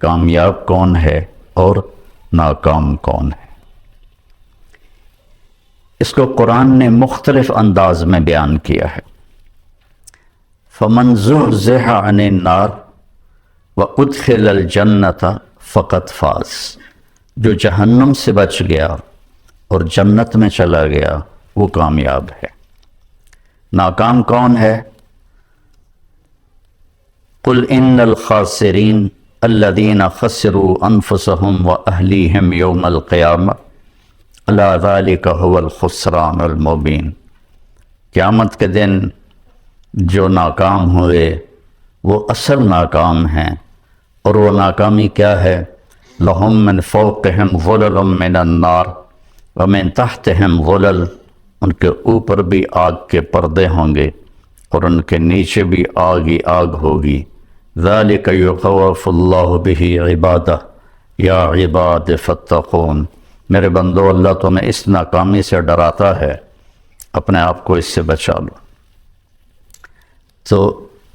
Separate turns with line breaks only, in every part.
کامیاب کون ہے اور ناکام کون ہے؟ اس کو قرآن نے مختلف انداز میں بیان کیا ہے۔ فَمَنْ زُحْزِحَ عَنِ النَّارِ وَأُدْخِلَ الْجَنَّةَ فَقَدْ فَازَ، جو جہنم سے بچ گیا اور جنت میں چلا گیا وہ کامیاب ہے۔ ناکام کون ہے؟ قُلْ إِنَّ الْخَاسِرِينَ الَّذِينَ خَسِرُوا أَنفُسَهُمْ وَأَهْلِيهِمْ يَوْمَ الْقِيَامَةِ أَلَا ذَلِكَ هُوَ الْخُسْرَانُ الْمُبِينُ، قیامت کے دن جو ناکام ہوئے وہ اصل ناکام ہیں، اور وہ ناکامی کیا ہے؟ لَهُم مِّن فَوْقِهِمْ ظُلَلٌ مِّنَ النَّارِ وَمِن تَحْتِهِمْ ظُلَلٌ، ان کے اوپر بھی آگ کے پردے ہوں گے اور ان کے نیچے بھی آگ ہی آگ ہوگی۔ ذَلِكَ يُخَوَّفُ اللَّهُ بِهِ عِبَادَهُ يَا عِبَادِ فَاتَّقُونِ، میرے بندو اللہ تمہیں اس ناکامی سے ڈراتا ہے، اپنے آپ کو اس سے بچا لو۔ تو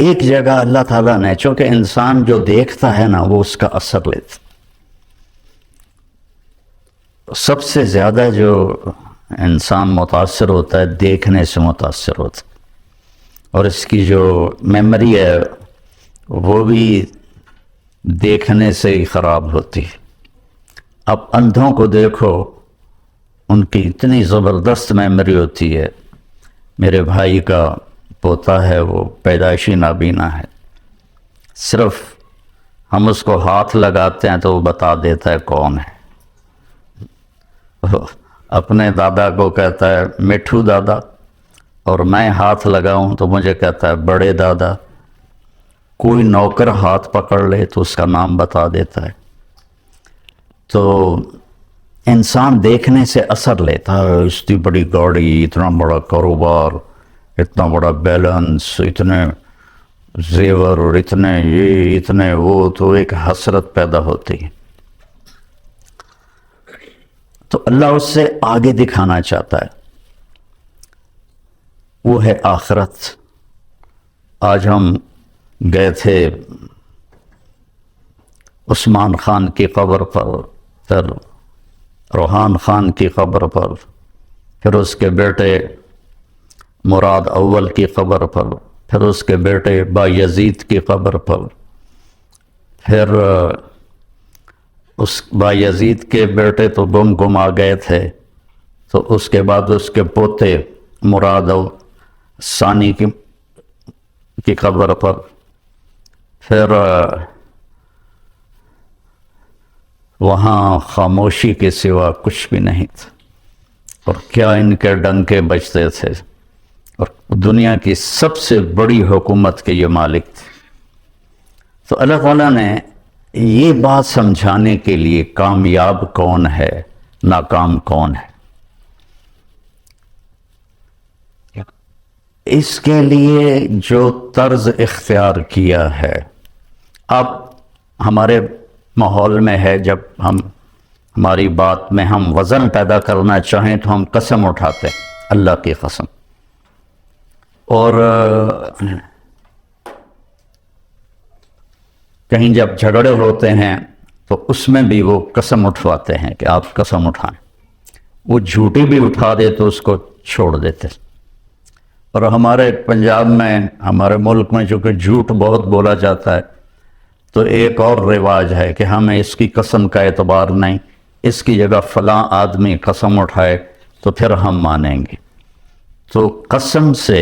ایک جگہ اللہ تعالیٰ نے، چونکہ انسان جو دیکھتا ہے نا وہ اس کا اثر لیتا، سب سے زیادہ جو انسان متاثر ہوتا ہے دیکھنے سے متاثر ہوتا ہے، اور اس کی جو میموری ہے وہ بھی دیکھنے سے ہی خراب ہوتی ہے۔ اب اندھوں کو دیکھو، ان کی اتنی زبردست میموری ہوتی ہے۔ میرے بھائی کا پوتا ہے، وہ پیدائشی نابینا ہے، صرف ہم اس کو ہاتھ لگاتے ہیں تو وہ بتا دیتا ہے کون ہے۔ اپنے دادا کو کہتا ہے مٹھو دادا، اور میں ہاتھ لگاؤں تو مجھے کہتا ہے بڑے دادا۔ کوئی نوکر ہاتھ پکڑ لے تو اس کا نام بتا دیتا ہے۔ تو انسان دیکھنے سے اثر لیتا ہے، اتنی بڑی گاڑی، اتنا بڑا کاروبار، اتنا بڑا بیلنس، اتنے زیور اور اتنے یہ اتنے وہ، تو ایک حسرت پیدا ہوتی ہے۔ تو اللہ اس سے آگے دکھانا چاہتا ہے، وہ ہے آخرت۔ آج ہم گئے تھے عثمان خان کی قبر پر، پھر روحان خان کی قبر پر، پھر اس کے بیٹے مراد اول کی قبر پر، پھر اس کے بیٹے بایزید کی قبر پر، پھر اس بایزید کے بیٹے تو گم آ گئے تھے، تو اس کے بعد اس کے پوتے مراد ثانی کی قبر پر، پھر وہاں خاموشی کے سوا کچھ بھی نہیں تھا، اور کیا ان کے ڈنکے بجتے تھے، اور دنیا کی سب سے بڑی حکومت کے یہ مالک تھے۔ تو اللہ تعالیٰ نے یہ بات سمجھانے کے لیے کامیاب کون ہے، ناکام کون ہے، اس کے لیے جو طرز اختیار کیا ہے۔ اب ہمارے ماحول میں ہے، جب ہماری بات میں ہم وزن پیدا کرنا چاہیں تو ہم قسم اٹھاتے ہیں، اللہ کی قسم، اور کہیں جب جھگڑے ہوتے ہیں تو اس میں بھی وہ قسم اٹھواتے ہیں کہ آپ قسم اٹھائیں، وہ جھوٹی بھی اٹھا دے تو اس کو چھوڑ دیتے۔ اور ہمارے پنجاب میں، ہمارے ملک میں چونکہ جھوٹ بہت بولا جاتا ہے، تو ایک اور رواج ہے کہ ہمیں اس کی قسم کا اعتبار نہیں، اس کی جگہ فلاں آدمی قسم اٹھائے تو پھر ہم مانیں گے۔ تو قسم سے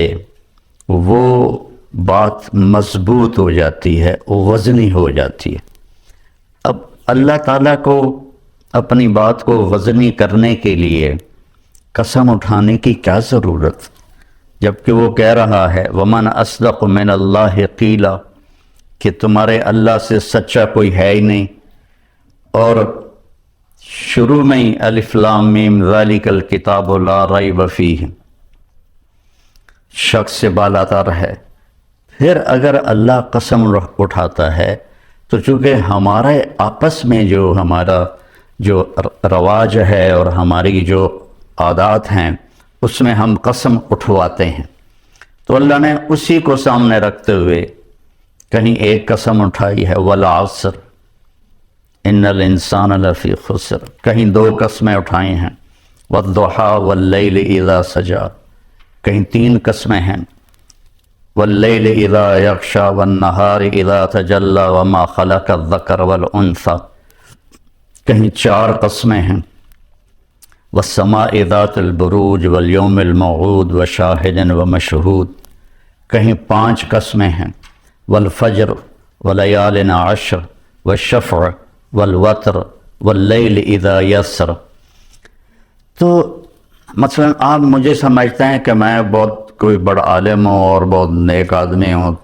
وہ بات مضبوط ہو جاتی ہے، وزنی ہو جاتی ہے۔ اب اللہ تعالیٰ کو اپنی بات کو وزنی کرنے کے لیے قسم اٹھانے کی کیا ضرورت، جبکہ وہ کہہ رہا ہے وَمَنْ أَصْدَقُ مِنَ اللَّهِ قِيلًا، کہ تمہارے اللہ سے سچا کوئی ہے ہی نہیں۔ اور شروع میں ہی الف لام میم ذالک الکتاب لا ریب فیہ، شک سے بالاتر ہے۔ پھر اگر اللہ قسم اٹھاتا ہے تو چونکہ ہمارے آپس میں جو ہمارا جو رواج ہے اور ہماری جو عادات ہیں اس میں ہم قسم اٹھواتے ہیں، تو اللہ نے اسی کو سامنے رکھتے ہوئے کہیں ایک قسم اٹھائی ہے، والعصر، ان الانسان لفی خسر، کہیں دو قسمیں اٹھائی ہیں، والضحیٰ واللیل اذا سجا، کہیں تین قسمیں ہیں، واللیل اذا یغشا والنہار اذا تجلی وما خلق الذکر والانثی، کہیں چار قسمیں ہیں، والسماء ذات البروج والیوم الموعود وشاہد ومشہود، کہیں پانچ قسمیں ہیں، والفجر ولیال عشر والشفع والوتر واللیل اذا یسر۔ تو مثلا آپ مجھے سمجھتے ہیں کہ میں بہت کوئی بڑا عالم ہوں اور بہت نیک آدمی ہوں،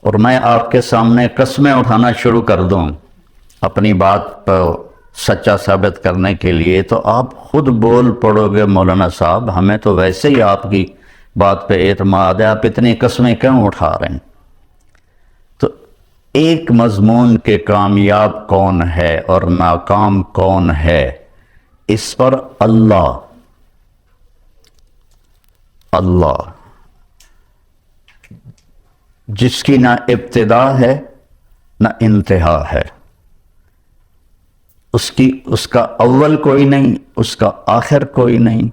اور میں آپ کے سامنے قسمیں اٹھانا شروع کر دوں اپنی بات پر سچا ثابت کرنے کے لیے، تو آپ خود بول پڑو گے مولانا صاحب ہمیں تو ویسے ہی آپ کی بات پہ اعتماد ہے، آپ اتنی قسمیں کیوں اٹھا رہے ہیں؟ تو ایک مضمون کے کامیاب کون ہے اور ناکام کون ہے، اس پر اللہ جس کی نہ ابتدا ہے نہ انتہا ہے، اس کا اول کوئی نہیں، اس کا آخر کوئی نہیں،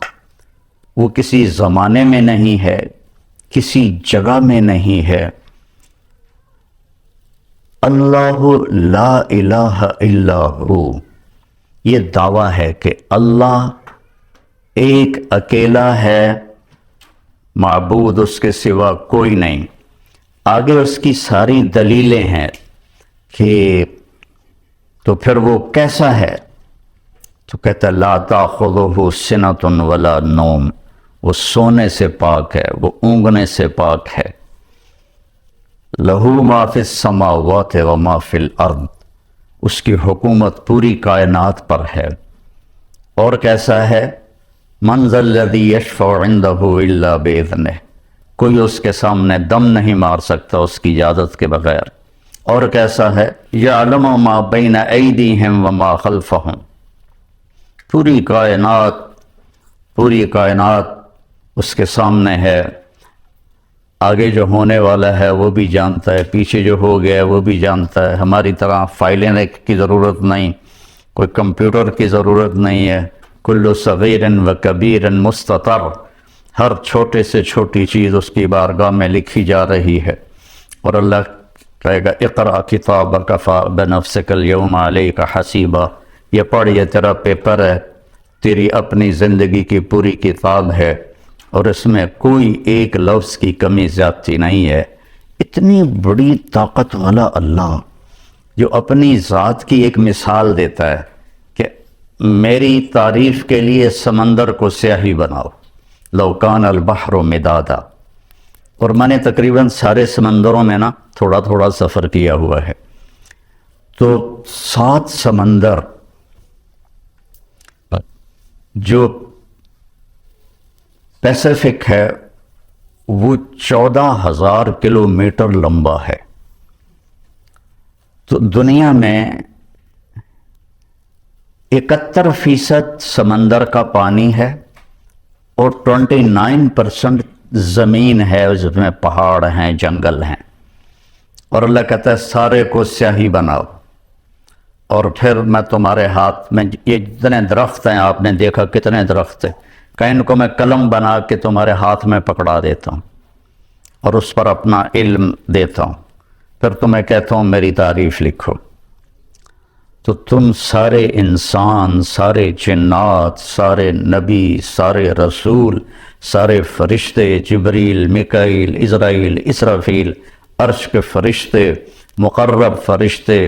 وہ کسی زمانے میں نہیں ہے، کسی جگہ میں نہیں ہے۔ اللہ لا الہ الا ہو، یہ دعویٰ ہے کہ اللہ ایک اکیلا ہے، معبود اس کے سوا کوئی نہیں۔ آگے اس کی ساری دلیلیں ہیں کہ تو پھر وہ کیسا ہے، تو کہتا ہے لا تاخذہ سنۃ ولا نوم، وہ سونے سے پاک ہے، وہ اونگنے سے پاک ہے۔ لہ ما فی السماوات وما فی الارض، اس کی حکومت پوری کائنات پر ہے۔ اور کیسا ہے؟ من ذا الذی یشفع عندہ الا باذنہ، کوئی اس کے سامنے دم نہیں مار سکتا اس کی اجازت کے بغیر۔ اور کیسا ہے؟ یعلم ما بین ایدیہم وما خلفہم، پوری کائنات اس کے سامنے ہے، آگے جو ہونے والا ہے وہ بھی جانتا ہے، پیچھے جو ہو گیا ہے وہ بھی جانتا ہے۔ ہماری طرح فائلیں کی ضرورت نہیں، کوئی کمپیوٹر کی ضرورت نہیں ہے۔ کل صغیر و کبیر مستطر، ہر چھوٹے سے چھوٹی چیز اس کی بارگاہ میں لکھی جا رہی ہے۔ اور اللہ کہے گا اقرأ کتابک کفی بنفسک اليوم علیک حسیبا، یہ پڑھ، یہ تیرا پیپر ہے، تیری اپنی زندگی کی پوری کتاب ہے، اور اس میں کوئی ایک لفظ کی کمی زیادتی نہیں ہے۔ اتنی بڑی طاقت والا اللہ جو اپنی ذات کی ایک مثال دیتا ہے کہ میری تعریف کے لیے سمندر کو سیاہی بناؤ، لو کان البحر مدادا، اور میں نے تقریباً سارے سمندروں میں تھوڑا تھوڑا سفر کیا ہوا ہے، تو 7 سمندر جو پیسیفک ہے وہ 14,000 کلومیٹر لمبا ہے۔ تو دنیا میں 71% سمندر کا پانی ہے اور 29% زمین ہے، اس میں پہاڑ ہیں، جنگل ہیں۔ اور اللہ کہتا ہے سارے کو سیاہی بناؤ، اور پھر میں تمہارے ہاتھ میں یہ جتنے درخت ہیں، آپ نے دیکھا کتنے درخت ہیں، کہ ان کو میں قلم بنا کے تمہارے ہاتھ میں پکڑا دیتا ہوں اور اس پر اپنا علم دیتا ہوں، پھر تمہیں کہتا ہوں میری تعریف لکھو۔ تو تم سارے انسان، سارے جنات، سارے نبی، سارے رسول، سارے فرشتے، جبریل، میکائیل، عزرائیل، اسرافیل، عرش کے فرشتے، مقرب فرشتے،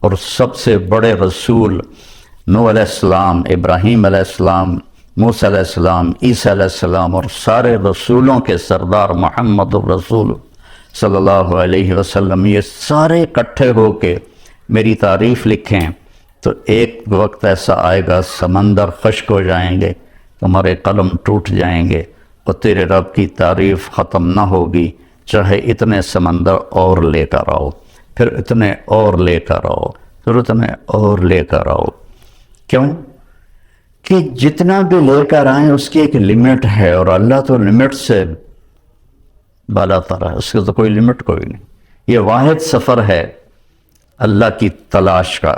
اور سب سے بڑے رسول نوح علیہ السلام، ابراہیم علیہ السلام، موسیٰ علیہ السلام، عیسیٰ علیہ السلام، اور سارے رسولوں کے سردار محمد الرسول صلی اللہ علیہ وسلم، یہ سارے اکٹھے ہو کے میری تعریف لکھیں تو ایک وقت ایسا آئے گا سمندر خشک ہو جائیں گے، تمہارے قلم ٹوٹ جائیں گے، اور تیرے رب کی تعریف ختم نہ ہوگی، چاہے اتنے سمندر اور لے کر آؤ، پھر اتنے اور لے کر آؤ، پھر اتنے اور لے کر آؤ۔ کیوں؟ کہ جتنا بھی لے کر آئیں اس کی ایک لمٹ ہے، اور اللہ تو لمٹ سے بالا تر ہے، اس کے تو کوئی لمٹ کوئی نہیں۔ یہ واحد سفر ہے اللہ کی تلاش کا،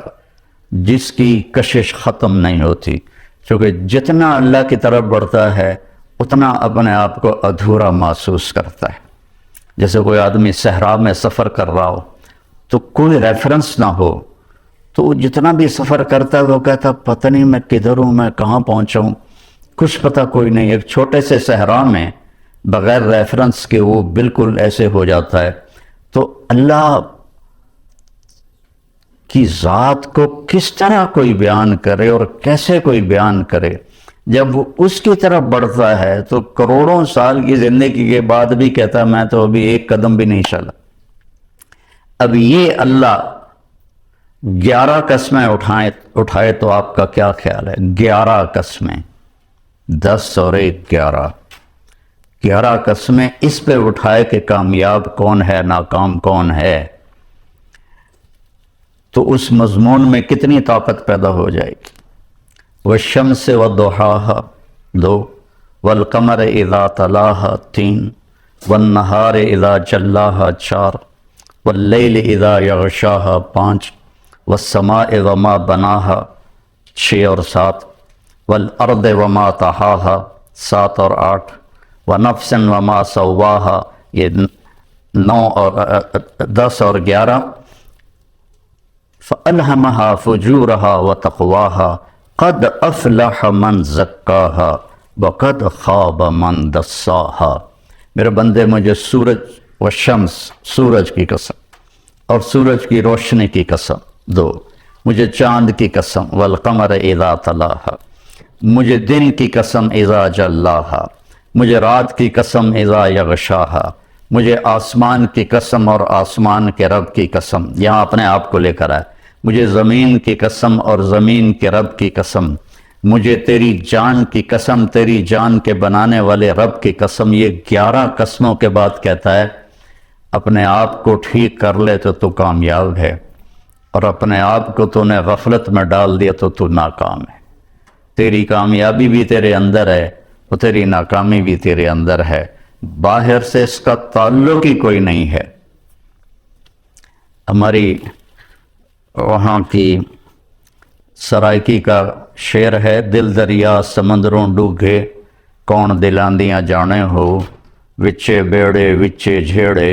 جس کی کشش ختم نہیں ہوتی، چونکہ جتنا اللہ کی طرف بڑھتا ہے اتنا اپنے آپ کو ادھورا محسوس کرتا ہے۔ جیسے کوئی آدمی صحرا میں سفر کر رہا ہو تو کوئی ریفرنس نہ ہو تو وہ جتنا بھی سفر کرتا ہے وہ کہتا پتہ نہیں میں کدھر ہوں، میں کہاں پہنچا ہوں، کچھ پتہ کوئی نہیں۔ ایک چھوٹے سے صحرا میں بغیر ریفرنس کے وہ بالکل ایسے ہو جاتا ہے۔ تو اللہ کی ذات کو کس طرح کوئی بیان کرے اور کیسے کوئی بیان کرے؟ جب وہ اس کی طرف بڑھتا ہے تو کروڑوں سال کی زندگی کے بعد بھی کہتا ہے میں تو ابھی ایک قدم بھی نہیں چلا۔ اب یہ اللہ 11 قسمیں اٹھائے تو آپ کا کیا خیال ہے؟ 11 قسمیں، 10 اور 1 11 قسمیں اس پہ اٹھائے کہ کامیاب کون ہے ناکام کون ہے، تو اس مضمون میں کتنی طاقت پیدا ہو جائے گی۔ والشمس وضحاها 2، والقمر اذا تلاها 3، والنہار اذا جلاها 4، واللیل اذا یغشاها 5، والسماء وما بناها 6 اور 7، والارض وما طحاها 7 اور 8، ونفس وما سواها یہ 9 اور 10 اور 11، فَأَلْهَمَهَا فُجُورَهَا وَتَقْوَاهَا قَدْ أَفْلَحَ مَنْ زَكَّاهَا وَقَدْ خَابَ مَنْ دَسَّاهَا۔ میرے بندے مجھے سورج و شمس، سورج کی قسم اور سورج کی روشنی کی قسم 2، مجھے چاند کی قسم والقمر اذا تلاها، مجھے دن کی قسم اذا جلاها، مجھے رات کی قسم اذا یغشاها، مجھے آسمان کی قسم اور آسمان کے رب کی قسم، یہاں اپنے آپ کو لے کر آئے، مجھے زمین کی قسم اور زمین کے رب کی قسم، مجھے تیری جان کی قسم، تیری جان کے بنانے والے رب کی قسم۔ یہ 11 قسموں کے بعد کہتا ہے اپنے آپ کو ٹھیک کر لے تو کامیاب ہے، اور اپنے آپ کو تو نے غفلت میں ڈال دیا تو ناکام ہے۔ تیری کامیابی بھی تیرے اندر ہے اور تیری ناکامی بھی تیرے اندر ہے، باہر سے اس کا تعلق ہی کوئی نہیں ہے۔ ہماری وہاں کی سرائکی کا شعر ہے، دل دریا سمندروں ڈوگے، کون دلاندیاں جانے ہو، وچے بیڑے وچے جھیڑے،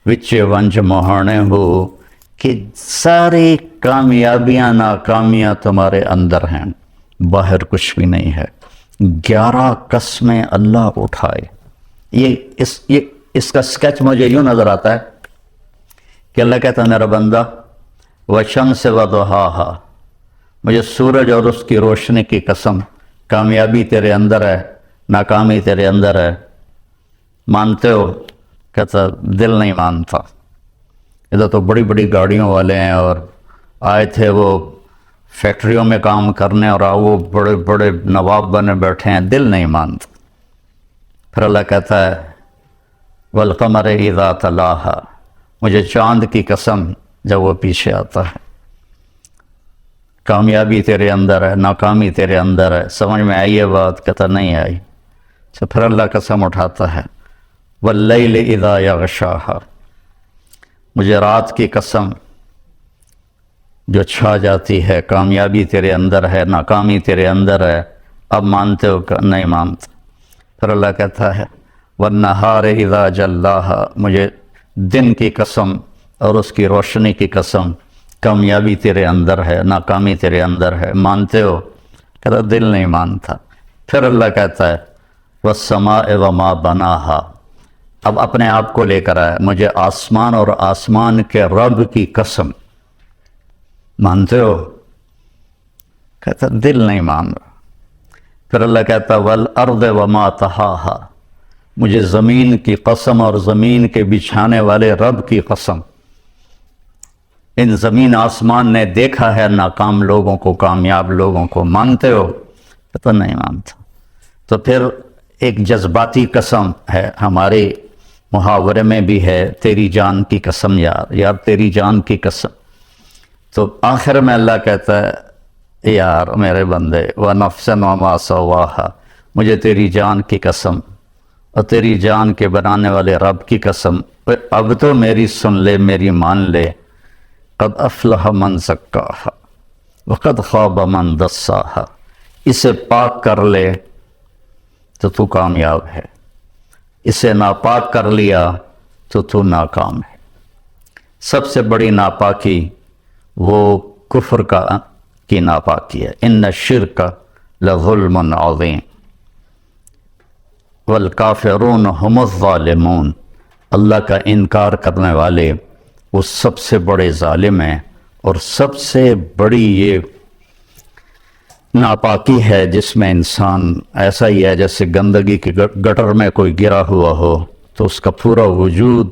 وچے ونج مہانے ہو، کہ ساری کامیابیاں ناکامیاں تمہارے اندر ہیں، باہر کچھ بھی نہیں ہے۔ 11 قسمیں اللہ اٹھائے۔ اس کا سکیچ مجھے یوں نظر آتا ہے کہ اللہ کہتا ہے میرا بندہ وشمس وضحاها، مجھے سورج اور اس کی روشنی کی قسم، کامیابی تیرے اندر ہے ناکامی تیرے اندر ہے، مانتے ہو؟ کہتا دل نہیں مانتا۔ ادھر تو بڑی بڑی گاڑیوں والے ہیں اور آئے تھے وہ فیکٹریوں میں کام کرنے اور وہ بڑے بڑے نواب بنے بیٹھے ہیں، دل نہیں مانتا۔ پھر اللہ کہتا ہے والقمر اذا تلاها، مجھے چاند کی قسم جب وہ پیچھے آتا ہے، کامیابی تیرے اندر ہے ناکامی تیرے اندر ہے۔ سمجھ میں آئی ہے بات؟ کہتا نہیں آئی۔ تو پھر اللہ قسم اٹھاتا ہے واللیل اذا یغشاها، مجھے رات کی قسم جو چھا جاتی ہے، کامیابی تیرے اندر ہے ناکامی تیرے اندر ہے، اب مانتے ہو کہ نہیں مانتے؟ پھر اللہ کہتا ہے والنہار اذا جلاها، مجھے دن کی قسم اور اس کی روشنی کی قسم، کامیابی تیرے اندر ہے ناکامی تیرے اندر ہے، مانتے ہو؟ کہتا دل نہیں مانتا۔ پھر اللہ کہتا ہے والسماء وما بناها، اب اپنے آپ کو لے کر آئے، مجھے آسمان اور آسمان کے رب کی قسم، مانتے ہو؟ کہتا دل نہیں مان رہا۔ پھر اللہ کہتا والارض وما طحاها، مجھے زمین کی قسم اور زمین کے بچھانے والے رب کی قسم، ان زمین آسمان نے دیکھا ہے ناکام لوگوں کو کامیاب لوگوں کو، مانتے ہو؟ تو نہیں مانتا۔ تو پھر ایک جذباتی قسم ہے، ہمارے محاورے میں بھی ہے، تیری جان کی قسم یار تیری جان کی قسم۔ تو آخر میں اللہ کہتا ہے یار میرے بندے وَنَفْسٍ وَمَا سَوَّاهَا، مجھے تیری جان کی قسم اور تیری جان کے بنانے والے رب کی قسم، اب تو میری سن لے، میری مان لے، قد افلح من زکاها، وقد خواب من دساہا، اسے پاک کر لے تو تو کامیاب ہے، اسے ناپاک کر لیا تو تو ناکام ہے۔ سب سے بڑی ناپاکی وہ کفر کی ناپاکی ہے۔ ان الشرک لظلم عظیم والکافرون هم الظالمون، اللہ کا انکار کرنے والے وہ سب سے بڑے ظالم ہیں، اور سب سے بڑی یہ ناپاکی ہے جس میں انسان ایسا ہی ہے جیسے گندگی کی گٹر میں کوئی گرا ہوا ہو تو اس کا پورا وجود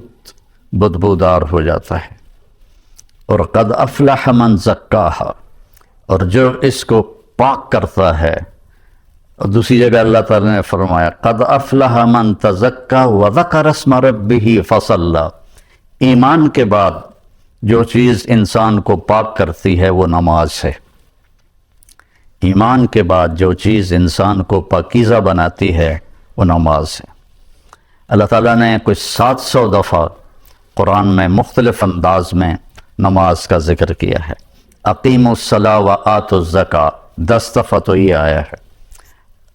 بدبودار ہو جاتا ہے۔ اور قد افلح من زکاہا، اور جو اس کو پاک کرتا ہے، اور دوسری جگہ اللہ تعالیٰ نے فرمایا قد افلح من تزکا وذکر اسم ربہ فصلی، ایمان کے بعد جو چیز انسان کو پاک کرتی ہے وہ نماز ہے۔ ایمان کے بعد جو چیز انسان کو پاکیزہ بناتی ہے وہ نماز ہے۔ اللہ تعالیٰ نے کچھ 700 دفعہ قرآن میں مختلف انداز میں نماز کا ذکر کیا ہے۔ اقیموا الصلاۃ وآتوا الزکاۃ 10 دفعہ تو یہ آیا ہے،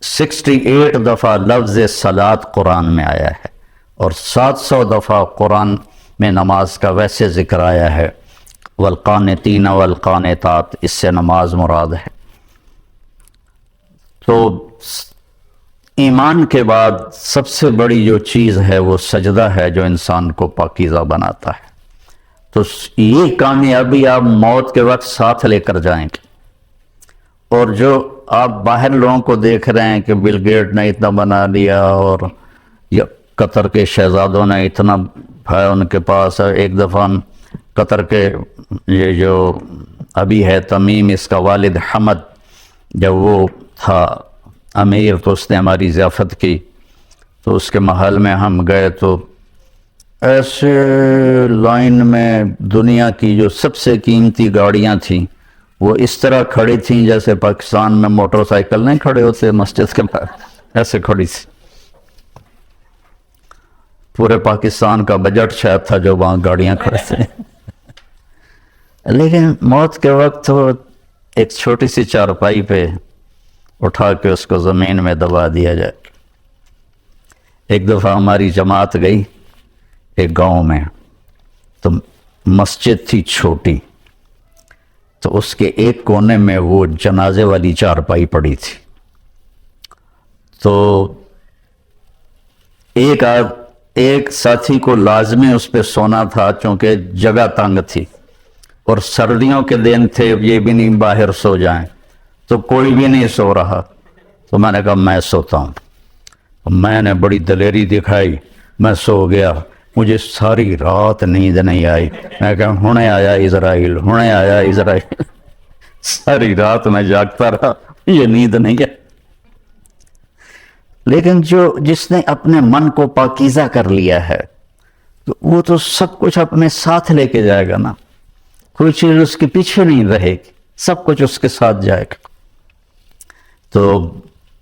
68 دفعہ لفظ صلاۃ قرآن میں آیا ہے، اور 700 دفعہ قرآن میں نماز کا ویسے ذکر آیا ہے۔ والقانتین والقانتات، اس سے نماز مراد ہے۔ تو ایمان کے بعد سب سے بڑی جو چیز ہے وہ سجدہ ہے جو انسان کو پاکیزہ بناتا ہے۔ تو یہ کامیابی آپ موت کے وقت ساتھ لے کر جائیں گے۔ اور جو آپ باہر لوگوں کو دیکھ رہے ہیں کہ بل گیٹ نے اتنا بنا لیا، اور یا قطر کے شہزادوں نے اتنا ہے ان کے پاس، ایک دفعہ قطر کے یہ جو ابھی ہے تمیم، اس کا والد حمد، جب وہ تھا امیر تو اس نے ہماری ضیافت کی، تو اس کے محل میں ہم گئے تو ایسے لائن میں دنیا کی جو سب سے قیمتی گاڑیاں تھیں وہ اس طرح کھڑی تھیں جیسے پاکستان میں موٹر سائیکل نہیں کھڑے ہوتے مسجد کے باہر، ایسے کھڑی تھی۔ پورے پاکستان کا بجٹ شاید تھا جو وہاں گاڑیاں کھڑے تھے۔ لیکن موت کے وقت وہ ایک چھوٹی سی چارپائی پہ اٹھا کے اس کو زمین میں دبا دیا جائے۔ ایک دفعہ ہماری جماعت گئی ایک گاؤں میں، تو مسجد تھی چھوٹی، تو اس کے ایک کونے میں وہ جنازے والی چارپائی پڑی تھی۔ تو ایک ساتھی کو لازمی اس پہ سونا تھا چونکہ جگہ تنگ تھی، اور سردیوں کے دن تھے، یہ بھی نہیں باہر سو جائیں، تو کوئی بھی نہیں سو رہا۔ تو میں نے کہا میں سوتا ہوں۔ میں نے بڑی دلیری دکھائی، میں سو گیا، مجھے ساری رات نیند نہیں آئی۔ میں کہا ہونے آیا اسرائیل، ہونے آیا اسرائیل۔ ساری رات میں جاگتا رہا، یہ نیند نہیں ہے۔ لیکن جس نے اپنے من کو پاکیزہ کر لیا ہے تو وہ تو سب کچھ اپنے ساتھ لے کے جائے گا نا، کوئی چیز اس کے پیچھے نہیں رہے گی، سب کچھ اس کے ساتھ جائے گا۔ تو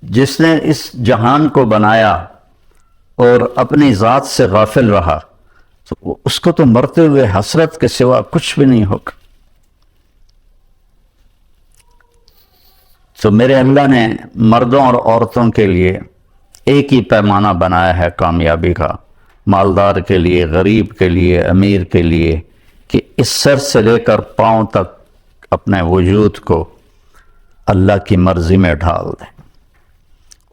جس نے اس جہان کو بنایا اور اپنی ذات سے غافل رہا تو اس کو تو مرتے ہوئے حسرت کے سوا کچھ بھی نہیں ہوگا۔ تو میرے اللہ نے مردوں اور عورتوں کے لیے ایک ہی پیمانہ بنایا ہے کامیابی کا، مالدار کے لیے، غریب کے لیے، امیر کے لیے، کہ اس سر سے لے کر پاؤں تک اپنے وجود کو اللہ کی مرضی میں ڈھال دیں۔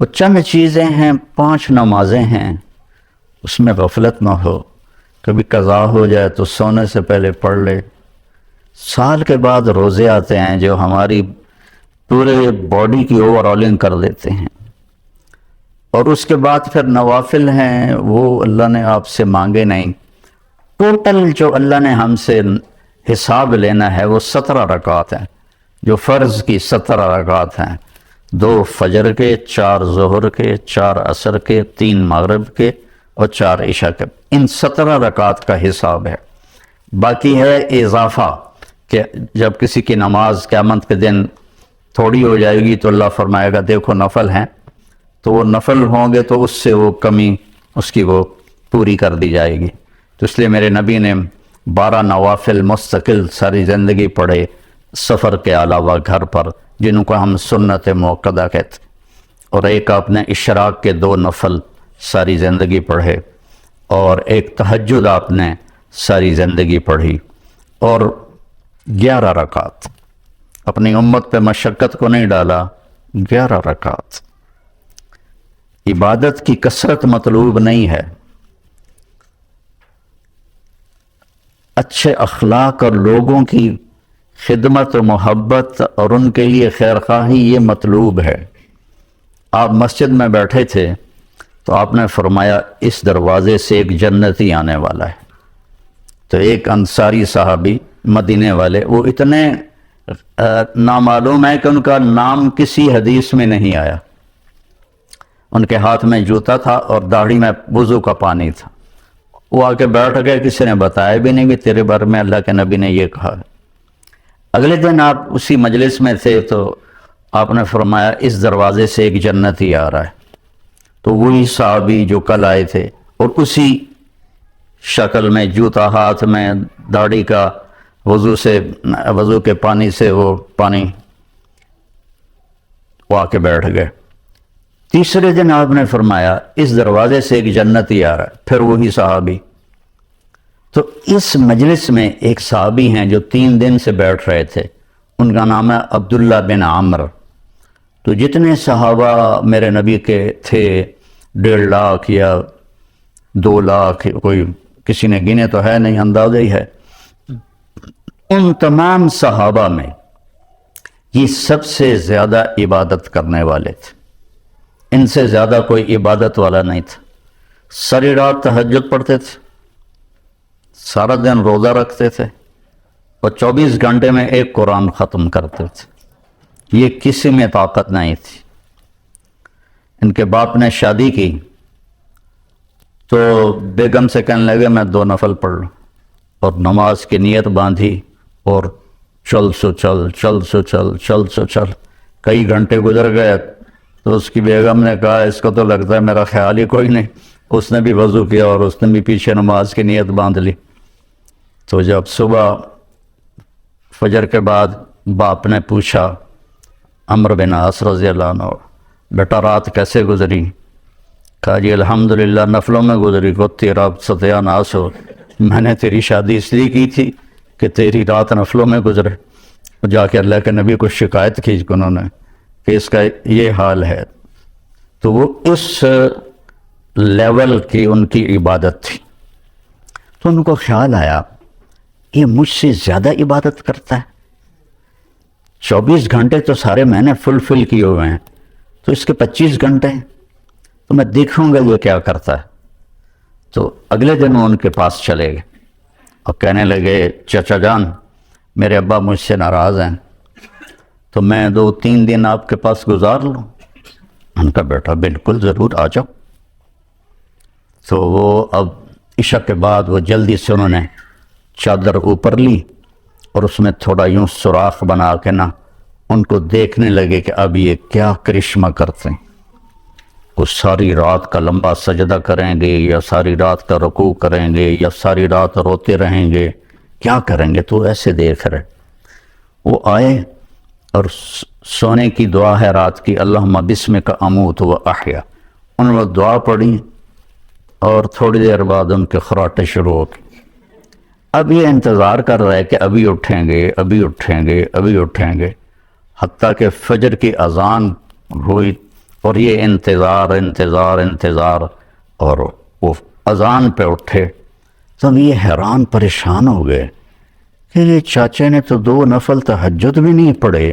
وہ چند چیزیں ہیں، 5 نمازیں ہیں، اس میں غفلت نہ ہو، کبھی قضا ہو جائے تو سونے سے پہلے پڑھ لے۔ سال کے بعد روزے آتے ہیں جو ہماری پورے باڈی کی اوور آلنگ کر دیتے ہیں، اور اس کے بعد پھر نوافل ہیں، وہ اللہ نے آپ سے مانگے نہیں۔ ٹوٹل جو اللہ نے ہم سے حساب لینا ہے وہ 17 رکعات ہیں، جو فرض کی 17 رکعات ہیں، 2 فجر کے، 4 ظہر کے، 4 عصر کے، 3 مغرب کے اور 4 عشاء کے، ان 17 رکعات کا حساب ہے۔ باقی ہے اضافہ، کہ جب کسی کی نماز قیامت کے دن تھوڑی ہو جائے گی تو اللہ فرمائے گا دیکھو نفل ہیں، تو وہ نفل ہوں گے تو اس سے وہ کمی اس کی وہ پوری کر دی جائے گی۔ تو اس لیے میرے نبی نے 12 نوافل مستقل ساری زندگی پڑھے، سفر کے علاوہ گھر پر، جن کو ہم سنت موقدہ کہتے، اور ایک آپ نے اشراق کے 2 نفل ساری زندگی پڑھے، اور ایک تہجد آپ نے ساری زندگی پڑھی، اور 11 رکعت، اپنی امت پہ مشقت کو نہیں ڈالا، 11 رکعت۔ عبادت کی کثرت مطلوب نہیں ہے، اچھے اخلاق اور لوگوں کی خدمت و محبت اور ان کے لیے خیر خواہی یہ مطلوب ہے۔ آپ مسجد میں بیٹھے تھے تو آپ نے فرمایا اس دروازے سے ایک جنتی آنے والا ہے، تو ایک انصاری صحابی مدینے والے، وہ اتنے نامعلوم ہے کہ ان کا نام کسی حدیث میں نہیں آیا، ان کے ہاتھ میں جوتا تھا اور داڑھی میں وضو کا پانی تھا، وہ آ کے بیٹھ گئے، کسی نے بتایا بھی نہیں کہ تیرے بارے میں اللہ کے نبی نے یہ کہا ہے۔ اگلے دن آپ اسی مجلس میں تھے تو آپ نے فرمایا اس دروازے سے ایک جنتی آ رہا ہے، تو وہی صحابی جو کل آئے تھے اور اسی شکل میں جوتا ہاتھ میں داڑھی کا وضو کے پانی سے وہ پانی، وہ آ کے بیٹھ گئے۔ تیسرے دن آپ نے فرمایا اس دروازے سے ایک جنتی آ رہا ہے، پھر وہی صحابی۔ تو اس مجلس میں ایک صحابی ہیں جو 3 دن سے بیٹھ رہے تھے، ان کا نام ہے عبداللہ بن عامر۔ تو جتنے صحابہ میرے نبی کے تھے 1.5 لاکھ یا 2 لاکھ، کوئی کسی نے گنے تو ہے نہیں، اندازہ ہی ہے، ان تمام صحابہ میں یہ سب سے زیادہ عبادت کرنے والے تھے، ان سے زیادہ کوئی عبادت والا نہیں تھا۔ ساری رات تہجد پڑھتے تھے، سارا دن روزہ رکھتے تھے، اور 24 گھنٹے میں ایک قرآن ختم کرتے تھے، یہ کسی میں طاقت نہیں تھی۔ ان کے باپ نے شادی کی تو بیگم سے کہنے لگے میں 2 نفل پڑھ لوں، اور نماز کی نیت باندھی اور چل سو چل چل سو چل چل سو چل، کئی گھنٹے گزر گئے تو اس کی بیگم نے کہا اس کو تو لگتا ہے میرا خیال ہی کوئی نہیں، اس نے بھی وضو کیا اور اس نے بھی پیچھے نماز کی نیت باندھ لی۔ تو جب صبح فجر کے بعد باپ نے پوچھا عمرو بن عاص رضی اللہ عنہ، بیٹا رات کیسے گزری؟ کہا جی الحمدللہ نفلوں میں گزری، کو تیرا ستیہ ناس ہو، میں نے تیری شادی اس لیے کی تھی کہ تیری رات نفلوں میں گزرے۔ جا کے اللہ کے نبی کو شکایت کی انہوں نے کہ اس کا یہ حال ہے۔ تو وہ اس لیول کی ان کی عبادت تھی، تو ان کو خیال آیا یہ مجھ سے زیادہ عبادت کرتا ہے، 24 گھنٹے تو سارے میں نے فل کیے ہوئے ہیں، تو اس کے 25 گھنٹے تو میں دیکھوں گا یہ کیا کرتا ہے۔ تو اگلے دن وہ ان کے پاس چلے گئے اور کہنے لگے چچا جان میرے ابا مجھ سے ناراض ہیں، تو میں 2-3 دن آپ کے پاس گزار لوں؟ ان کا بیٹا بالکل ضرور آ جاؤ۔ تو وہ اب عشاء کے بعد وہ جلدی سے انہوں نے چادر اوپر لی اور اس میں تھوڑا یوں سوراخ بنا کے نا ان کو دیکھنے لگے کہ اب یہ کیا کرشمہ کرتے ہیں، وہ ساری رات کا لمبا سجدہ کریں گے یا ساری رات کا رکوع کریں گے یا ساری رات روتے رہیں گے، کیا کریں گے؟ تو ایسے دیکھ رہے۔ وہ آئے اور سونے کی دعا ہے رات کی، اللہم بسمک اموت و احیا، انہوں نے دعا پڑھی اور تھوڑی دیر بعد ان کے خراٹے شروع ہو گئے۔ اب یہ انتظار کر رہا ہے کہ ابھی اٹھیں گے ابھی اٹھیں گے ابھی اٹھیں گے، حتیٰ کہ فجر کی اذان ہوئی اور یہ انتظار انتظار انتظار، اور وہ اذان پہ اٹھے تو اب یہ حیران پریشان ہو گئے کہ یہ چاچے نے تو 2 نفل تہجد بھی نہیں پڑھے،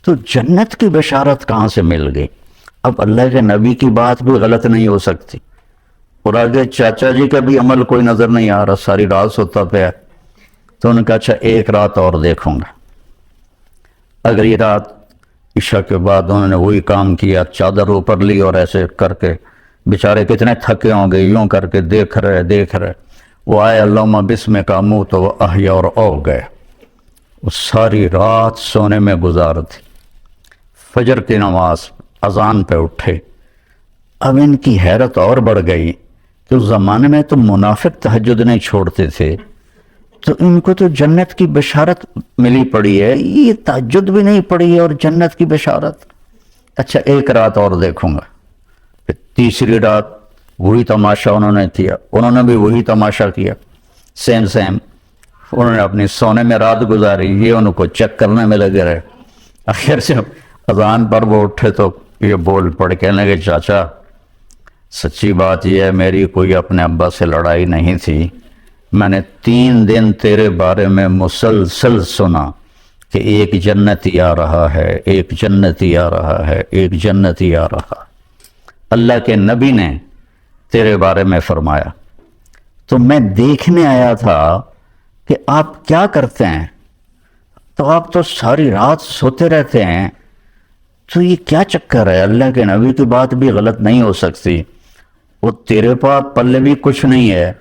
تو جنت کی بشارت کہاں سے مل گئی؟ اب اللہ کے نبی کی بات بھی غلط نہیں ہو سکتی، اور آگے چاچا جی کا بھی عمل کوئی نظر نہیں آ رہا، ساری رات سوتا پیا۔ تو انہوں نے کہا اچھا ایک رات اور دیکھوں گا۔ اگلی رات عشاء کے بعد انہوں نے وہی کام کیا، چادر اوپر لی اور ایسے کر کے بیچارے کتنے تھکے ہوں گے، یوں کر کے دیکھ رہے۔ وہ آئے اللہم بسمک اموت و احیا اور او گئے۔ وہ ساری رات سونے میں گزار دی، فجر کی نماز اذان پہ اٹھے۔ اب ان کی حیرت اور بڑھ گئی کہ اس زمانے میں تو منافق تہجد نہیں چھوڑتے تھے، تو ان کو تو جنت کی بشارت ملی پڑی ہے، یہ تہجد بھی نہیں پڑی ہے اور جنت کی بشارت۔ اچھا ایک رات اور دیکھوں گا، پھر تیسری رات وہی تماشا انہوں نے کیا، انہوں نے بھی وہی تماشا کیا، سیم انہوں نے اپنی سونے میں رات گزاری، یہ ان کو چیک کرنے میں لگے رہے۔ آخر سے اذان پر وہ اٹھے تو یہ بول پڑ کہنے لگے چاچا سچی بات یہ ہے میری کوئی اپنے ابا سے لڑائی نہیں تھی، میں نے 3 دن تیرے بارے میں مسلسل سنا کہ ایک جنتی آ رہا ہے، ایک جنتی آ رہا ہے، ایک جنتی آ رہا ہے۔ اللہ کے نبی نے تیرے بارے میں فرمایا، تو میں دیکھنے آیا تھا کہ آپ کیا کرتے ہیں، تو آپ تو ساری رات سوتے رہتے ہیں، تو یہ کیا چکر ہے؟ اللہ کے نبی کی بات بھی غلط نہیں ہو سکتی، وہ تیرے پاس پلے بھی کچھ نہیں ہے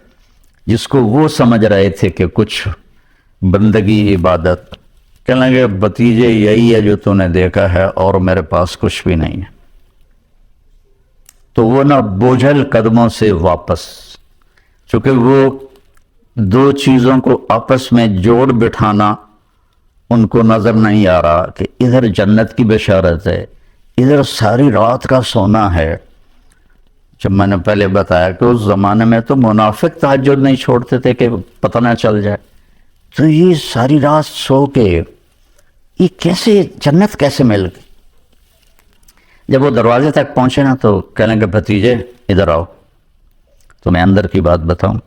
جس کو وہ سمجھ رہے تھے کہ کچھ بندگی عبادت۔ کہنے لگے بھتیجے یہی ہے جو تو نے دیکھا ہے اور میرے پاس کچھ بھی نہیں ہے۔ تو وہ نہ بوجھل قدموں سے واپس، چونکہ وہ 2 چیزوں کو آپس میں جوڑ بٹھانا ان کو نظر نہیں آ رہا کہ ادھر جنت کی بشارت ہے، ادھر ساری رات کا سونا ہے۔ جب میں نے پہلے بتایا کہ اس زمانے میں تو منافق تہجد نہیں چھوڑتے تھے کہ پتہ نہ چل جائے، تو یہ ساری رات سو کے یہ کیسے جنت کیسے مل گئی؟ جب وہ دروازے تک پہنچے نا تو کہنے لگے بھتیجے ادھر آؤ تو میں اندر کی بات بتاؤں۔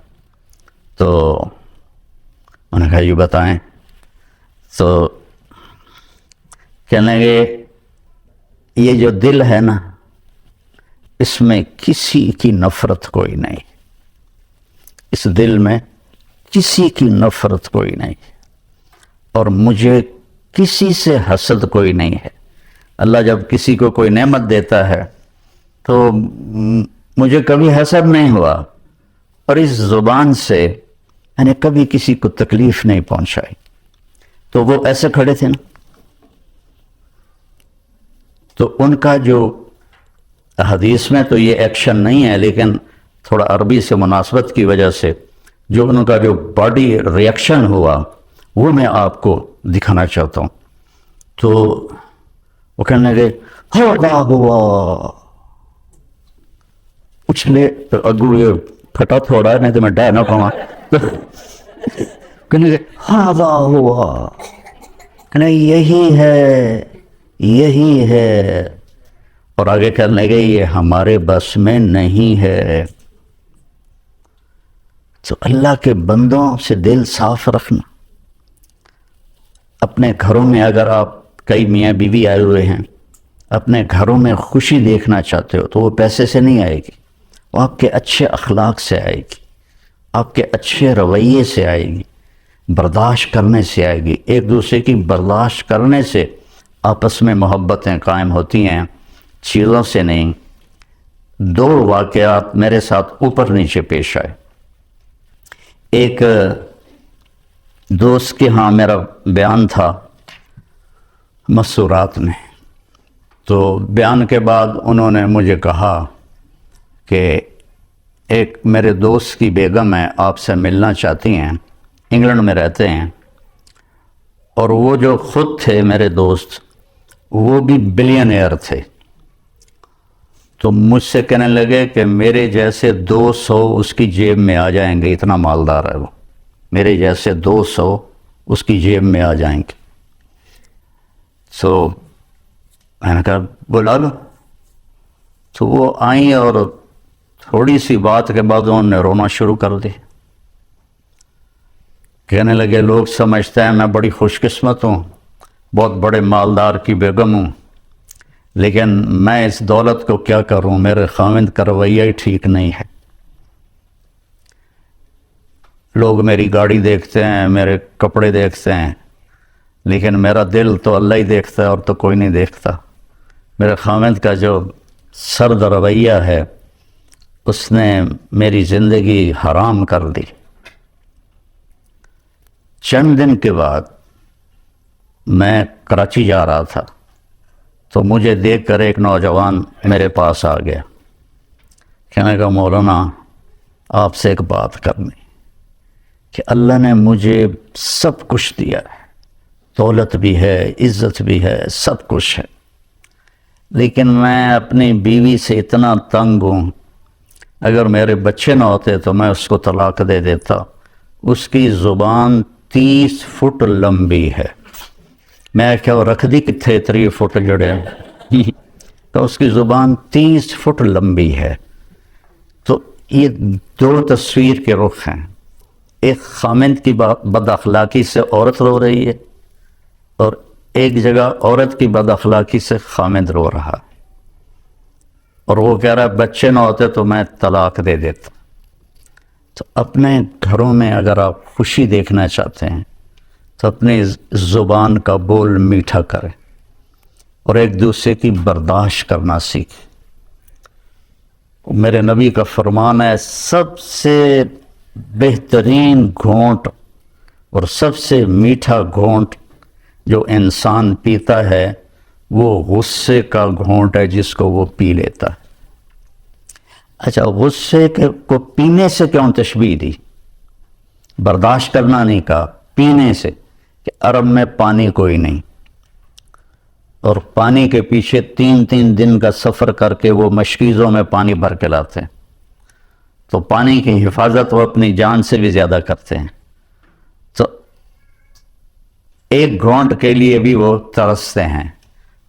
تو انہوں نے کہا یہ بتائیں۔ تو کہنے لگے یہ جو دل ہے نا اس میں کسی کی نفرت کوئی نہیں، اس دل میں کسی کی نفرت کوئی نہیں، اور مجھے کسی سے حسد کوئی نہیں ہے۔ اللہ جب کسی کو کوئی نعمت دیتا ہے تو مجھے کبھی حسد نہیں ہوا، اور اس زبان سے میں نے کبھی کسی کو تکلیف نہیں پہنچائی۔ تو وہ ایسے کھڑے تھے نا، تو ان کا جو حدیث میں تو یہ ایکشن نہیں ہے لیکن تھوڑا عربی سے مناسبت کی وجہ سے جو ان کا جو باڈی ریئیکشن ہوا وہ میں آپ کو دکھانا چاہتا ہوں۔ تو وہ کہنے لگے ہوا ہوا اچھلے اگو یہ پھٹا تھوڑا نہیں تو میں ڈہ نہ پاؤں۔ کہنے لگے ہوا ہوا، کہنے یہی ہے یہی ہے، اور آگے کہنے لگے یہ ہمارے بس میں نہیں ہے۔ تو اللہ کے بندوں سے دل صاف رکھنا۔ اپنے گھروں میں اگر آپ کئی میاں بیوی آئے ہوئے ہیں، اپنے گھروں میں خوشی دیکھنا چاہتے ہو تو وہ پیسے سے نہیں آئے گی، وہ آپ کے اچھے اخلاق سے آئے گی، آپ کے اچھے رویے سے آئے گی، برداشت کرنے سے آئے گی۔ ایک دوسرے کی برداشت کرنے سے آپس میں محبتیں قائم ہوتی ہیں، چیزوں سے نہیں۔ 2 واقعات میرے ساتھ اوپر نیچے پیش آئے۔ ایک دوست کے ہاں میرا بیان تھا مسورات میں، تو بیان کے بعد انہوں نے مجھے کہا کہ ایک میرے دوست کی بیگم ہے آپ سے ملنا چاہتی ہیں، انگلینڈ میں رہتے ہیں، اور وہ جو خود تھے میرے دوست وہ بھی بلینئر تھے۔ تو مجھ سے کہنے لگے کہ میرے جیسے 200 اس کی جیب میں آ جائیں گے، اتنا مالدار ہے وہ، میرے جیسے 200 اس کی جیب میں آ جائیں گے۔ تو میں نے کہا بلا لو۔ تو وہ آئیں اور تھوڑی سی بات کے بعد انہوں نے رونا شروع کر دی۔ کہنے لگے لوگ سمجھتے ہیں میں بڑی خوش قسمت ہوں، بہت بڑے مالدار کی بیگم ہوں، لیکن میں اس دولت کو کیا کروں، میرے خاوند کا رویہ ہی ٹھیک نہیں ہے۔ لوگ میری گاڑی دیکھتے ہیں، میرے کپڑے دیکھتے ہیں، لیکن میرا دل تو اللہ ہی دیکھتا ہے اور تو کوئی نہیں دیکھتا۔ میرے خاوند کا جو سرد رویہ ہے اس نے میری زندگی حرام کر دی۔ چند دن کے بعد میں کراچی جا رہا تھا تو مجھے دیکھ کر ایک نوجوان میرے پاس آ گیا، کہنے لگا مولانا آپ سے ایک بات کرنی۔ کہ اللہ نے مجھے سب کچھ دیا ہے، دولت بھی ہے، عزت بھی ہے، سب کچھ ہے، لیکن میں اپنی بیوی سے اتنا تنگ ہوں، اگر میرے بچے نہ ہوتے تو میں اس کو طلاق دے دیتا۔ اس کی زبان 30 فٹ لمبی ہے۔ میں کیا رکھ دی کتنے 3 فٹ جڑے تو اس کی زبان 30 فٹ لمبی ہے۔ تو یہ دو تصویر کے رخ ہیں، ایک خامند کی بد اخلاقی سے عورت رو رہی ہے، اور ایک جگہ عورت کی بد اخلاقی سے خامند رو رہا ہے، اور وہ کہہ رہا ہے بچے نہ ہوتے تو میں طلاق دے دیتا۔ تو اپنے گھروں میں اگر آپ خوشی دیکھنا چاہتے ہیں تو اپنی زبان کا بول میٹھا کریں اور ایک دوسرے کی برداشت کرنا سیکھیں۔ میرے نبی کا فرمان ہے سب سے بہترین گھونٹ اور سب سے میٹھا گھونٹ جو انسان پیتا ہے وہ غصے کا گھونٹ ہے جس کو وہ پی لیتا ہے۔ اچھا، غصے کو پینے سے کیوں تشبیہ دی؟ برداشت کرنا نہیں کہا، پینے سے، کہ عرب میں پانی کوئی نہیں، اور پانی کے پیچھے 3 دن کا سفر کر کے وہ مشکیزوں میں پانی بھر کے لاتے ہیں، تو پانی کی حفاظت وہ اپنی جان سے بھی زیادہ کرتے ہیں، تو ایک گھونٹ کے لیے بھی وہ ترستے ہیں۔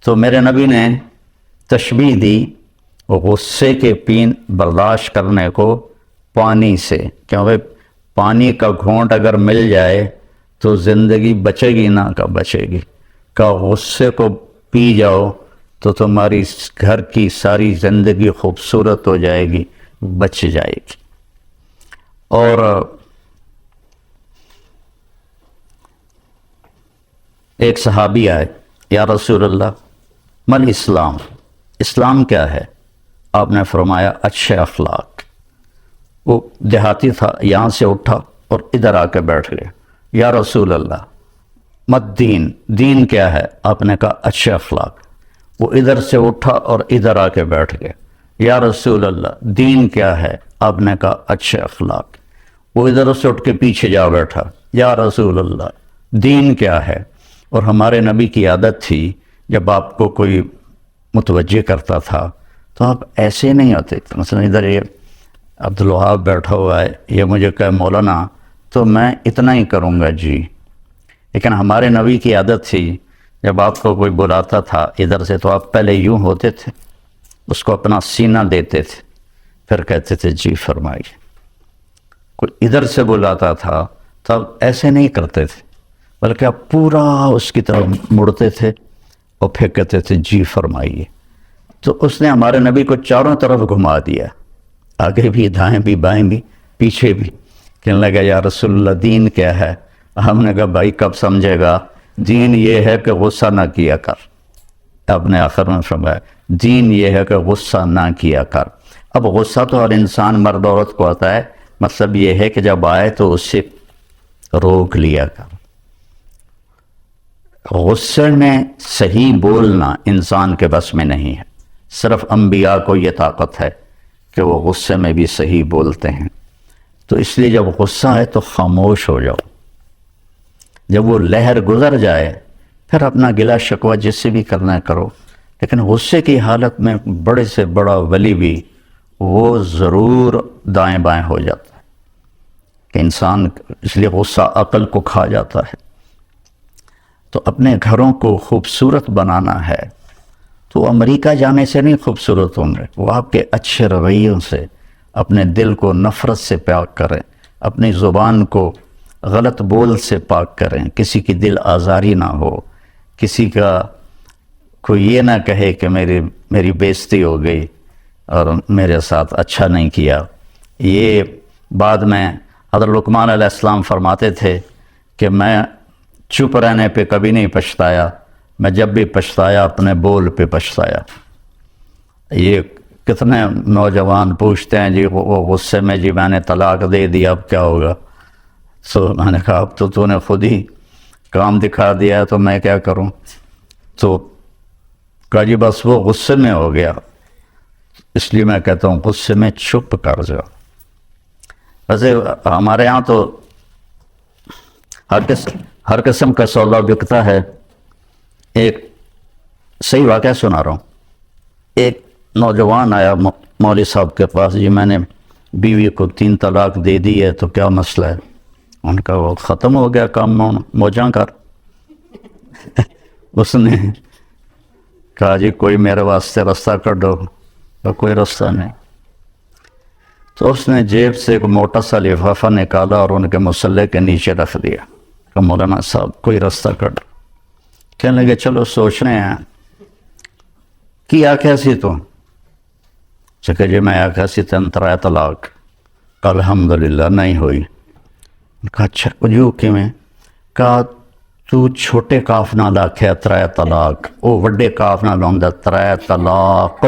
تو میرے نبی نے تشبیہ دی غصے کے برداشت کرنے کو پانی سے، کیونکہ پانی کا گھونٹ اگر مل جائے تو زندگی بچے گی نہ کہ بچے گی، کہ غصے کو پی جاؤ تو تمہاری گھر کی ساری زندگی خوبصورت ہو جائے گی، بچ جائے گی۔ اور ایک صحابی آئے، یا رسول اللہ من اسلام، اسلام کیا ہے؟ آپ نے فرمایا اچھے اخلاق۔ وہ دیہاتی تھا، یہاں سے اٹھا اور ادھر آ کے بیٹھ گیا۔ یا رسول اللہ مت دین، دین کیا ہے؟ آپ نے کہا اچھے اخلاق۔ وہ ادھر سے اٹھا اور ادھر آ کے بیٹھ گیا۔ یا رسول اللہ دین کیا ہے؟ آپ نے کہا اچھے اخلاق۔ وہ ادھر سے اٹھ کے پیچھے جا بیٹھا۔ یا رسول اللہ دین کیا ہے؟ اور ہمارے نبی کی عادت تھی جب آپ کو کوئی متوجہ کرتا تھا تو آپ ایسے نہیں ہوتے، مثلا ادھر یہ عبدالوہاب بیٹھا ہوا ہے، یہ مجھے کہے مولانا تو میں اتنا ہی کروں گا جی، لیکن ہمارے نبی کی عادت تھی جب آپ کو کوئی بلاتا تھا ادھر سے تو آپ پہلے یوں ہوتے تھے، اس کو اپنا سینہ دیتے تھے، پھر کہتے تھے جی فرمائیے۔ کوئی ادھر سے بلاتا تھا تو آپ ایسے نہیں کرتے تھے، بلکہ آپ پورا اس کی طرف مڑتے تھے اور پھر کہتے تھے جی فرمائیے۔ تو اس نے ہمارے نبی کو چاروں طرف گھما دیا، آگے بھی، دائیں بھی، بائیں بھی، پیچھے بھی۔ کہنے لگا یا رسول اللہ دین کیا ہے؟ ہم نے کہا بھائی کب سمجھے گا؟ دین یہ ہے کہ غصہ نہ کیا کر۔ آپ نے آخر میں فرمایا دین یہ ہے کہ غصہ نہ کیا کر۔ اب غصہ تو ہر انسان مرد عورت کو آتا ہے، مطلب یہ ہے کہ جب آئے تو اس سے روک لیا کر۔ غصے میں صحیح بولنا انسان کے بس میں نہیں ہے، صرف انبیاء کو یہ طاقت ہے کہ وہ غصے میں بھی صحیح بولتے ہیں۔ تو اس لیے جب غصہ ہے تو خاموش ہو جاؤ، جب وہ لہر گزر جائے پھر اپنا گلہ شکوہ جس سے بھی کرنا ہے کرو، لیکن غصے کی حالت میں بڑے سے بڑا ولی بھی وہ ضرور دائیں بائیں ہو جاتا ہے کہ انسان، اس لیے غصہ عقل کو کھا جاتا ہے۔ تو اپنے گھروں کو خوبصورت بنانا ہے تو امریکہ جانے سے نہیں خوبصورت ہوں گے، وہ آپ کے اچھے رویوں سے اپنے دل کو نفرت سے پاک کریں، اپنی زبان کو غلط بول سے پاک کریں، کسی کی دل آزاری نہ ہو، کسی کا کوئی یہ نہ کہے کہ میری بےزتی ہو گئی اور میرے ساتھ اچھا نہیں کیا۔ یہ بعد میں حضرت لقمان علیہ السلام فرماتے تھے کہ میں چپ رہنے پہ کبھی نہیں پچھتایا، میں جب بھی پچھتایا اپنے بول پہ پچھتایا۔ یہ کتنے نوجوان پوچھتے ہیں جی وہ غصے میں جی میں نے طلاق دے دیا اب کیا ہوگا؟ تو میں نے کہا اب تو نے خود ہی کام دکھا دیا ہے تو میں کیا کروں؟ تو کہا جی بس وہ غصے میں ہو گیا، اس لیے میں کہتا ہوں غصے میں چھپ کر جاؤ۔ ویسے ہمارے ہاں تو ہر قسم کا سودا بکتا ہے۔ ایک صحیح واقعہ سنا رہا ہوں۔ ایک نوجوان آیا مولوی صاحب کے پاس، جی میں نے بیوی کو 3 طلاق دے دی ہے تو کیا مسئلہ ہے؟ ان کا وہ ختم ہو گیا کام، موجاں کر۔ اس نے کہا جی کوئی میرے واسطے رستہ کڈو، تو کوئی رستہ نہیں۔ تو اس نے جیب سے ایک موٹا سا لفافہ نکالا اور ان کے مسلح کے نیچے رکھ دیا کہ مولانا صاحب کوئی رستہ کڈ۔ کہنے لگے چلو سوچ رہے ہیں، کیا کیسی تو کہ جی میں آخیا سی 3 طلاق، الحمدللہ نہیں ہوئی۔ کہا اچھا جو کہ میں کہا تو چھوٹے کاف نال آخیا 3 طلاق، وہ وڈے کاف نال ہوندا 3 طلاق،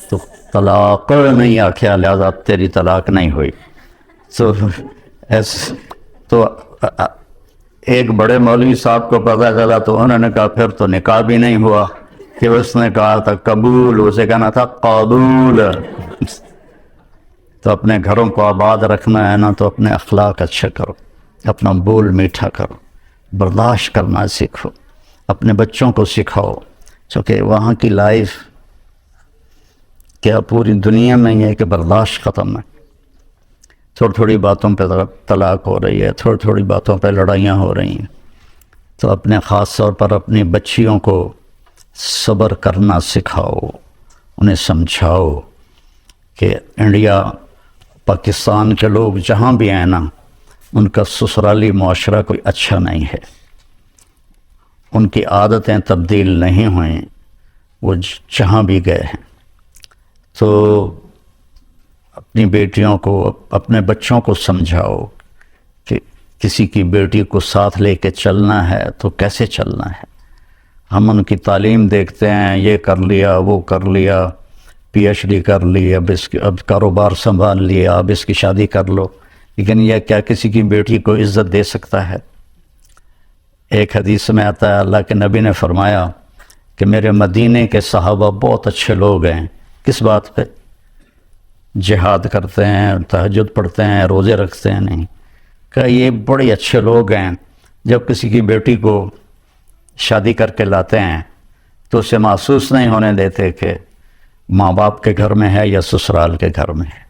تو طلاق نہیں آخیا، لہذا تیری طلاق نہیں ہوئی۔ تو ایک بڑے مولوی صاحب کو پتہ چلا تو انہوں نے کہا پھر تو نکاح بھی نہیں ہوا، کہ اس نے کہا تھا قبول، اسے کہنا تھا قبول۔ تو اپنے گھروں کو آباد رکھنا ہے نا تو اپنے اخلاق اچھے کرو، اپنا بول میٹھا کرو، برداشت کرنا سیکھو، اپنے بچوں کو سکھاؤ، چونکہ وہاں کی لائف کیا پوری دنیا میں یہ ہے کہ برداشت ختم ہے۔ تھوڑی تھوڑی باتوں پہ طلاق ہو رہی ہے، تھوڑی تھوڑی باتوں پہ لڑائیاں ہو رہی ہیں، تو اپنے خاص طور پر اپنی بچیوں کو صبر کرنا سکھاؤ، انہیں سمجھاؤ کہ انڈیا پاکستان کے لوگ جہاں بھی ہیں نا، ان کا سسرالی معاشرہ کوئی اچھا نہیں ہے، ان کی عادتیں تبدیل نہیں ہوئیں، وہ جہاں بھی گئے ہیں۔ تو اپنی بیٹیوں کو، اپنے بچوں کو سمجھاؤ کہ کسی کی بیٹی کو ساتھ لے کے چلنا ہے تو کیسے چلنا ہے۔ ہم ان کی تعلیم دیکھتے ہیں، یہ کر لیا، وہ کر لیا، PhD کر لی، اب کاروبار سنبھال لیا، اب اس کی شادی کر لو، لیکن یہ کیا کسی کی بیٹی کو عزت دے سکتا ہے؟ ایک حدیث میں آتا ہے اللہ کے نبی نے فرمایا کہ میرے مدینے کے صحابہ بہت اچھے لوگ ہیں۔ کس بات پہ؟ جہاد کرتے ہیں، تہجد پڑھتے ہیں، روزے رکھتے ہیں، نہیں کہ یہ بڑے اچھے لوگ ہیں، جب کسی کی بیٹی کو شادی کر کے لاتے ہیں تو اسے محسوس نہیں ہونے دیتے کہ ماں باپ کے گھر میں ہے یا سسرال کے گھر میں ہے۔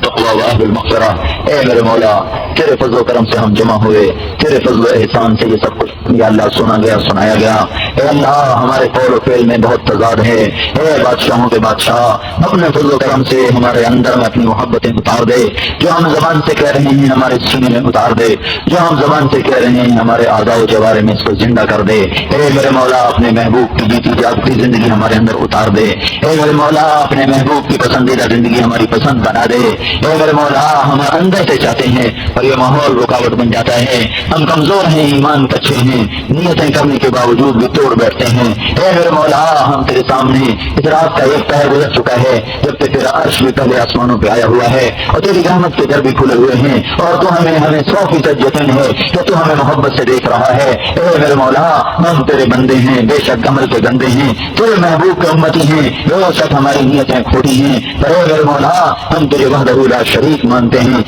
تقوی و اہل المغفرہ، اے میرے مولا تیرے فضل و کرم سے ہم جمع ہوئے، تیرے فضل و احسان سے یہ سب کچھ یا اللہ سنا گیا، سنایا گیا۔ اے اللہ ہمارے قول و فعل میں بہت تضاد ہے، اے بادشاہوں کے بادشاہ اپنے فضل و کرم سے ہمارے اندر میں اپنی محبتیں اتار دے، جو ہم زبان سے کہہ رہے ہیں ہمارے سینے میں اتار دے، جو ہم زبان سے کہہ رہے ہیں ہمارے اعضاء و جوارح میں اس کو زندہ کر دے۔ اے میرے مولا اپنے محبوب کی جیتی جاگتی زندگی ہمارے اندر اتار دے، اے میرے مولا اپنے محبوب کی پسندیدہ زندگی ہماری پسند بنا دے۔ اے میرے مولا ہم اندر سے چاہتے ہیں اور یہ ماحول رکاوٹ بن جاتا ہے، ہم کمزور ہیں، ایمان کچے ہیں، نیتیں کرنے کے باوجود بھی توڑ بیٹھتے ہیں۔ اے میرے مولا ہم تیرے سامنے اس رات کا ایک پہر گزر چکا ہے جب کہ تیرا عرش بھی پہلے آسمانوں پہ آیا ہوا ہے اور تیری رحمت کے در بھی کھلے ہوئے ہیں، اور تو ہمیں 100% یقین ہے کہ تو ہمیں محبت سے دیکھ رہا ہے۔ اے میرے مولا ہم تیرے بندے ہیں، بے شک عمل کے گندے ہیں، تیرے محبوب کے امتی ہیں، بے شک ہماری نیتیں کھوٹی ہیں، پر اے میرے مولا ہم تیرے وحدہ لا شریک مانتے ہیں۔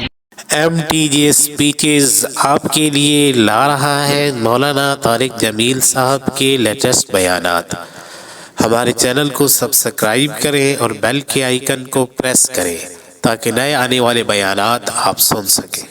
MTJ اسپیچز آپ کے لیے لا رہا ہے مولانا طارق جمیل صاحب کے لیٹسٹ بیانات۔ ہمارے چینل کو سبسکرائب کریں اور بیل کے آئیکن کو پریس کریں تاکہ نئے آنے والے بیانات آپ سن سکیں۔